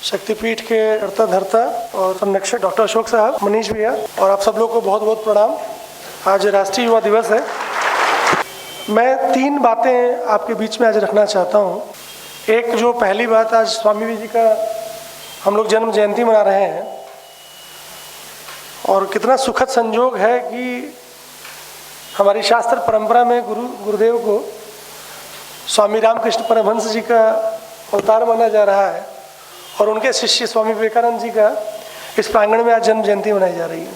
शक्तिपीठ के कर्ता धर्ता और संरक्षक डॉक्टर अशोक साहब, मनीष भैया और आप सब लोग को बहुत बहुत प्रणाम। आज राष्ट्रीय युवा दिवस है। मैं 3 बातें आपके बीच में आज रखना चाहता हूँ। एक जो पहली बात, आज स्वामी जी का हम लोग जन्म जयंती मना रहे हैं और कितना सुखद संयोग है कि हमारी शास्त्र परंपरा में गुरुदेव को स्वामी रामकृष्ण परमहंस जी का अवतार माना जा रहा है और उनके शिष्य स्वामी विवेकानंद जी का इस प्रांगण में आज जन्म जयंती मनाई जा रही है।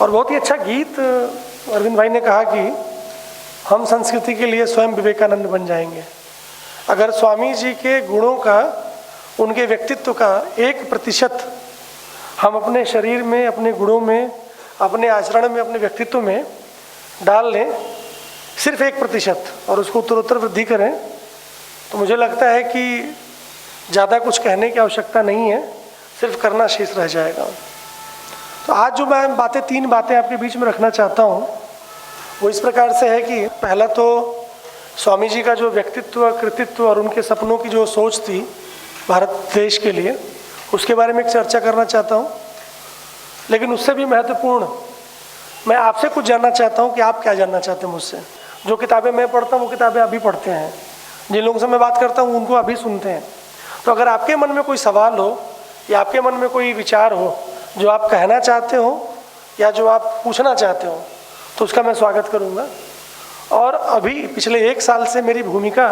और बहुत ही अच्छा गीत अरविंद भाई ने कहा कि हम संस्कृति के लिए स्वयं विवेकानंद बन जाएंगे। अगर स्वामी जी के गुणों का, उनके व्यक्तित्व का 1% हम अपने शरीर में, अपने गुणों में, अपने आचरण में, अपने व्यक्तित्व में डाल लें, सिर्फ 1%, और उसको उत्तरोत्तर वृद्धि करें, तो मुझे लगता है कि ज़्यादा कुछ कहने की आवश्यकता नहीं है, सिर्फ करना शेष रह जाएगा। तो आज जो मैं 3 बातें आपके बीच में रखना चाहता हूँ वो इस प्रकार से है कि पहला तो स्वामी जी का जो व्यक्तित्व, कृतित्व और उनके सपनों की जो सोच थी भारत देश के लिए, उसके बारे में एक चर्चा करना चाहता हूँ। लेकिन उससे भी महत्वपूर्ण, मैं आपसे कुछ जानना चाहता हूँ कि आप क्या जानना चाहते हैं मुझसे। जो किताबें मैं पढ़ता हूँ वो किताबें आप भी पढ़ते हैं, जिन लोगों से मैं बात करता हूँ उनको अभी सुनते हैं। तो अगर आपके मन में कोई सवाल हो या आपके मन में कोई विचार हो जो आप कहना चाहते हो या जो आप पूछना चाहते हो, तो उसका मैं स्वागत करूँगा। और अभी पिछले 1 साल से मेरी भूमिका,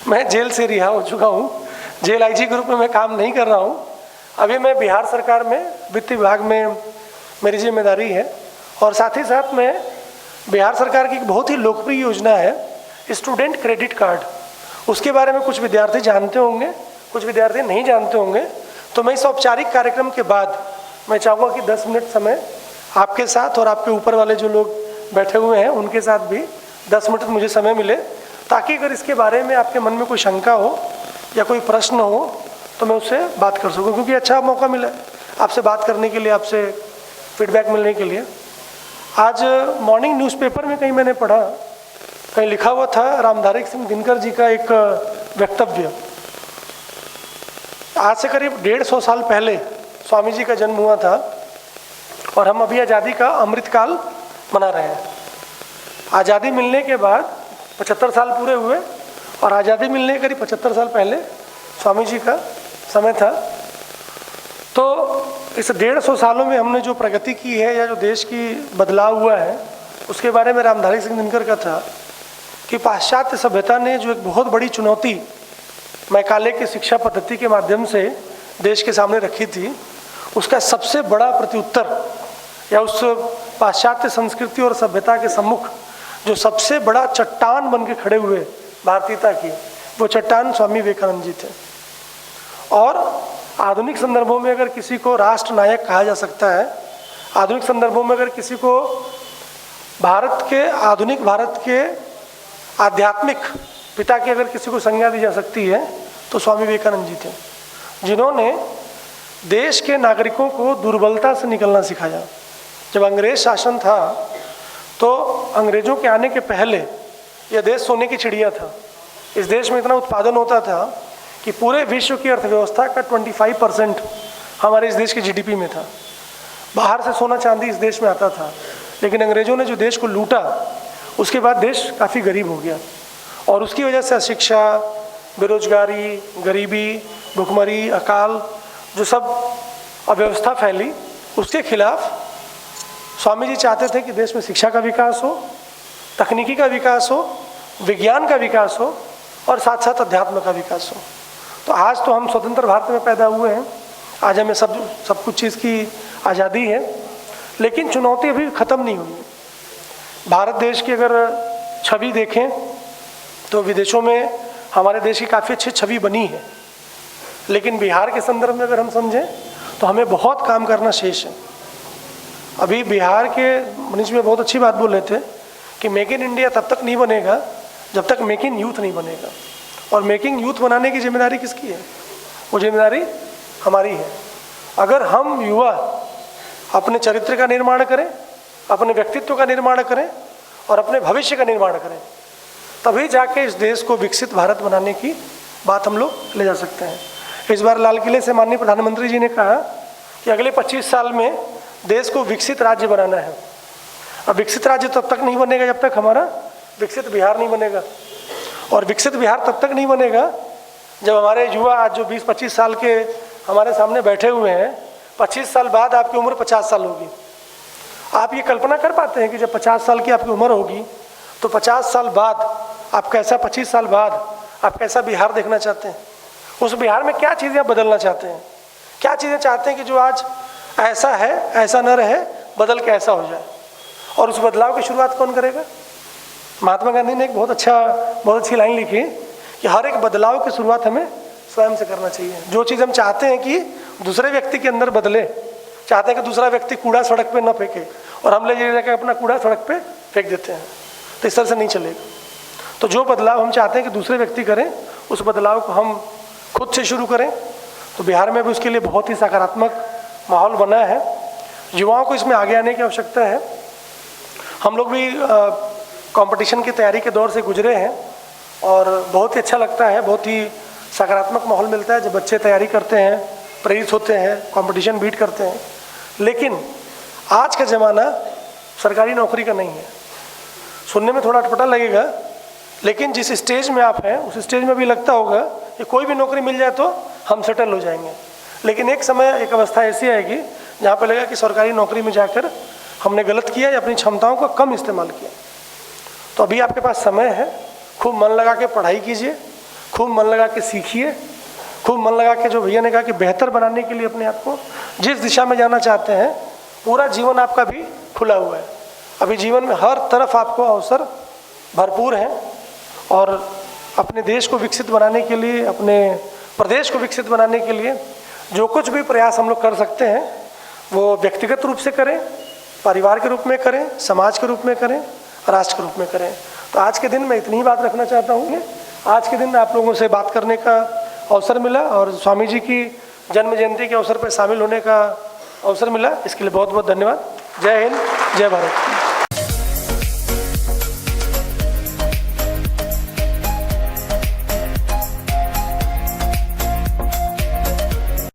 मैं जेल से रिहा हो चुका हूँ, जेल आईजी ग्रुप में मैं काम नहीं कर रहा हूँ। अभी मैं बिहार सरकार में वित्त विभाग में मेरी जिम्मेदारी है और साथ ही साथ मैं बिहार सरकार की एक बहुत ही लोकप्रिय योजना है स्टूडेंट क्रेडिट कार्ड, उसके बारे में कुछ विद्यार्थी जानते होंगे, कुछ विद्यार्थी नहीं जानते होंगे। तो मैं इस औपचारिक कार्यक्रम के बाद मैं चाहूँगा कि 10 मिनट समय आपके साथ और आपके ऊपर वाले जो लोग बैठे हुए हैं उनके साथ भी 10 मिनट मुझे समय मिले, ताकि अगर इसके बारे में आपके मन में कोई शंका हो या कोई प्रश्न हो तो मैं उससे बात कर सकूँ, क्योंकि अच्छा मौका मिला है आपसे बात करने के लिए, आपसे फीडबैक मिलने के लिए। आज मॉर्निंग न्यूज़पेपर में कहीं मैंने पढ़ा, कहीं लिखा हुआ था रामधारी सिंह दिनकर जी का एक वक्तव्य। आज से करीब 150 साल पहले स्वामी जी का जन्म हुआ था और हम अभी आज़ादी का अमृतकाल मना रहे हैं। आज़ादी मिलने के बाद 75 साल पूरे हुए और आज़ादी मिलने के करीब 75 साल पहले स्वामी जी का समय था। तो इस 150 सालों में हमने जो प्रगति की है या जो देश की बदलाव हुआ है, उसके बारे में रामधारी सिंह दिनकर का था कि पाश्चात्य सभ्यता ने जो एक बहुत बड़ी चुनौती मैकाले की शिक्षा पद्धति के माध्यम से देश के सामने रखी थी, उसका सबसे बड़ा प्रत्युत्तर या उस पाश्चात्य संस्कृति और सभ्यता के सम्मुख जो सबसे बड़ा चट्टान बन के खड़े हुए भारतीयता की, वो चट्टान स्वामी विवेकानंद जी थे। और आधुनिक संदर्भों में अगर किसी को राष्ट्र नायक कहा जा सकता है, आधुनिक संदर्भों में अगर किसी को आधुनिक भारत के आध्यात्मिक पिता की अगर किसी को संज्ञा दी जा सकती है, तो स्वामी विवेकानंद जी थे, जिन्होंने देश के नागरिकों को दुर्बलता से निकलना सिखाया। जब अंग्रेज शासन था तो अंग्रेजों के आने के पहले यह देश सोने की चिड़िया था। इस देश में इतना उत्पादन होता था कि पूरे विश्व की अर्थव्यवस्था का 25% हमारे इस देश की जीडीपी में था। बाहर से सोना चांदी इस देश में आता था, लेकिन अंग्रेजों ने जो देश को लूटा, उसके बाद देश काफ़ी गरीब हो गया और उसकी वजह से अशिक्षा, बेरोजगारी, गरीबी, भुखमरी, अकाल, जो सब अव्यवस्था फैली, उसके खिलाफ स्वामी जी चाहते थे कि देश में शिक्षा का विकास हो, तकनीकी का विकास हो, विज्ञान का विकास हो और साथ साथ अध्यात्म का विकास हो। तो आज तो हम स्वतंत्र भारत में पैदा हुए हैं, आज हमें सब कुछ चीज़ की आज़ादी है, लेकिन चुनौती अभी ख़त्म नहीं हुई है। भारत देश की अगर छवि देखें तो विदेशों में हमारे देश की काफ़ी अच्छी छवि बनी है, लेकिन बिहार के संदर्भ में अगर हम समझें तो हमें बहुत काम करना शेष है। अभी बिहार के मनीष में बहुत अच्छी बात बोल रहे थे कि मेक इन इंडिया तब तक नहीं बनेगा जब तक मेक इन यूथ नहीं बनेगा, और मेकिंग यूथ बनाने की जिम्मेदारी किसकी है? वो जिम्मेदारी हमारी है। अगर हम युवा अपने चरित्र का निर्माण करें, अपने व्यक्तित्व का निर्माण करें और अपने भविष्य का निर्माण करें, तभी जाके इस देश को विकसित भारत बनाने की बात हम लोग ले जा सकते हैं। इस बार लाल किले से माननीय प्रधानमंत्री जी ने कहा कि अगले 25 साल में देश को विकसित राज्य बनाना है। अब विकसित राज्य तब तक नहीं बनेगा जब तक हमारा विकसित बिहार नहीं बनेगा, और विकसित बिहार तब तक नहीं बनेगा जब हमारे युवा आज जो 20-25 साल के हमारे सामने बैठे हुए हैं, 25 साल बाद आपकी उम्र 50 साल होगी। आप ये कल्पना कर पाते हैं कि जब 50 साल की आपकी उम्र होगी तो 50 साल बाद आप कैसा, 25 साल बाद आप कैसा बिहार देखना चाहते हैं? उस बिहार में क्या चीज़ें आप बदलना चाहते हैं? क्या चीज़ें चाहते हैं कि जो आज ऐसा है ऐसा न रहे, बदल के ऐसा हो जाए? और उस बदलाव की शुरुआत कौन करेगा? महात्मा गांधी ने एक बहुत अच्छी लाइन लिखी कि हर एक बदलाव की शुरुआत हमें स्वयं से करना चाहिए। जो चीज़ हम चाहते हैं कि दूसरे व्यक्ति के अंदर बदले, चाहते हैं कि दूसरा व्यक्ति कूड़ा सड़क पे न फेंके, और हम ले जाकर अपना कूड़ा सड़क पे फेंक देते हैं, तो इस तरह से नहीं चलेगा। तो जो बदलाव हम चाहते हैं कि दूसरे व्यक्ति करें, उस बदलाव को हम खुद से शुरू करें। तो बिहार में भी उसके लिए बहुत ही सकारात्मक माहौल बना है। युवाओं को इसमें आगे आने की आवश्यकता है। हम लोग भी कंपटीशन की तैयारी के दौर से गुजरे हैं और बहुत ही अच्छा लगता है, बहुत ही सकारात्मक माहौल मिलता है जब बच्चे तैयारी करते हैं, प्रेरित होते हैं, कंपटीशन बीट करते हैं। लेकिन आज का ज़माना सरकारी नौकरी का नहीं है। सुनने में थोड़ा अटपटा लगेगा, लेकिन जिस स्टेज में आप हैं उस स्टेज में भी लगता होगा कि कोई भी नौकरी मिल जाए तो हम सेटल हो जाएंगे। लेकिन एक समय, एक अवस्था ऐसी आएगी जहाँ पे लगेगा कि सरकारी नौकरी में जाकर हमने गलत किया या अपनी क्षमताओं का कम इस्तेमाल किया। तो अभी आपके पास समय है, खूब मन लगा के पढ़ाई कीजिए, खूब मन लगा के सीखिए, खूब मन लगा के, जो भैया ने कहा कि बेहतर बनाने के लिए अपने आप को जिस दिशा में जाना चाहते हैं, पूरा जीवन आपका भी खुला हुआ है। अभी जीवन में हर तरफ आपको अवसर भरपूर हैं, और अपने देश को विकसित बनाने के लिए, अपने प्रदेश को विकसित बनाने के लिए जो कुछ भी प्रयास हम लोग कर सकते हैं वो व्यक्तिगत रूप से करें, परिवार के रूप में करें, समाज के रूप में करें, राष्ट्र के रूप में करें। तो आज के दिन मैं इतनी ही बात रखना चाहता हूँ। आज के दिन आप लोगों से बात करने का अवसर मिला और स्वामी जी की जन्म जयंती के अवसर पर शामिल होने का अवसर मिला, इसके लिए बहुत बहुत धन्यवाद। जय हिंद, जय भारत।